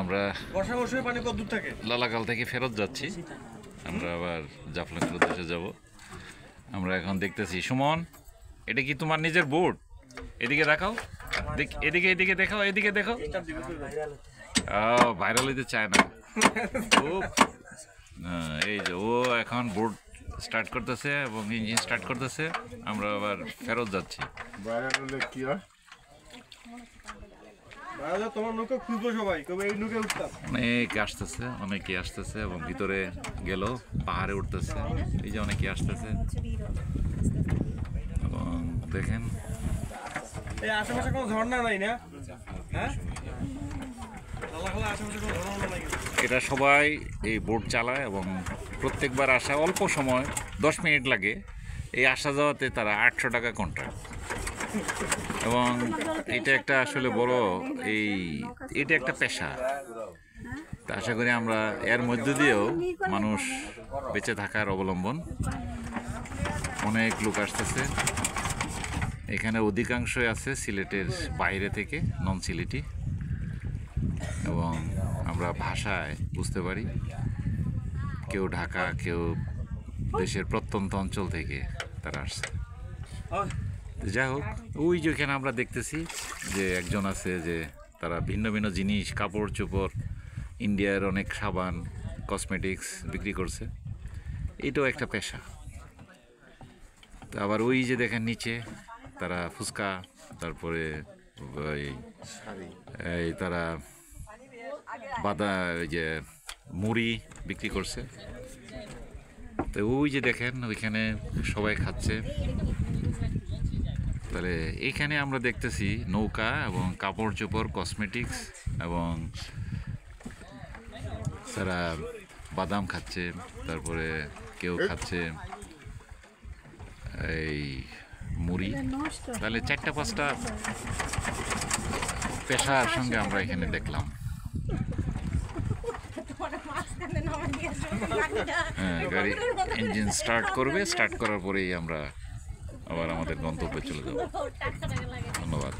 আমরা লালাকাল থেকে ফেরত যাচ্ছি। আমরা আবার জাফলংয়ের উদ্দেশ্যে যাব। আমরা এখন দেখতেছি, সুমন এটা কি তোমার নিজের বোট? এদিকে দেখাও, এদিকে এদিকে দেখাও, এদিকে দেখো। ভাইরাল হইতে চায় না খুব। এই যে ও এখন বোট স্টার্ট করতেছে এবং ইঞ্জিন স্টার্ট করতেছে। আমরা আবার ফেরত যাচ্ছি। অনেকে আসতেছে এবং ভিতরে গেল পাহাড়ে উঠতেছে। এই যে অনেকে আসতেছে এবং দেখেন আশেপাশে কোনো ঝর্ণা নাই না? হ্যাঁ, এটা সবাই এই বোট চালায় এবং প্রত্যেকবার আসা অল্প সময় 10 মিনিট লাগে। এই আসা যাওয়াতে তারা 800 টাকা কন্ট্রাক্ট। এবং এটা একটা আসলে বড় এটা একটা পেশা। তা আশা করি আমরা এর মধ্য দিয়েও মানুষ বেঁচে থাকার অবলম্বন। অনেক লোক আসতেছে এখানে, অধিকাংশই আছে সিলেটের বাইরে থেকে, নন সিলেটি। এবং আমরা ভাষায় বুঝতে পারি কেউ ঢাকা, কেউ দেশের প্রত্যন্ত অঞ্চল থেকে তারা আসছে। যাই হোক, ওই যেখানে আমরা দেখতেছি যে একজন আছে যে তারা ভিন্ন ভিন্ন জিনিস, কাপড় চোপড়, ইন্ডিয়ার অনেক সাবান, কসমেটিক্স বিক্রি করছে। এটাও একটা পেশা। তো আবার ওই যে দেখেন নিচে তারা ফুচকা, তারপরে এই তারা ওই যে মুড়ি বিক্রি করছে। তো ওই যে দেখেন ওইখানে সবাই খাচ্ছে। তাহলে এইখানে আমরা দেখতেছি নৌকা এবং কাপড় চোপড়, কসমেটিক্স, এবং তারা বাদাম খাচ্ছে, তারপরে কেউ খাচ্ছে এই মুড়ি। তাহলে 4-5টা পেশার সঙ্গে আমরা এখানে দেখলাম। হ্যাঁ, গাড়ি ইঞ্জিন স্টার্ট করবে, স্টার্ট করার পরেই আমরা আবার আমাদের গন্তব্যে চলে যাব। ধন্যবাদ।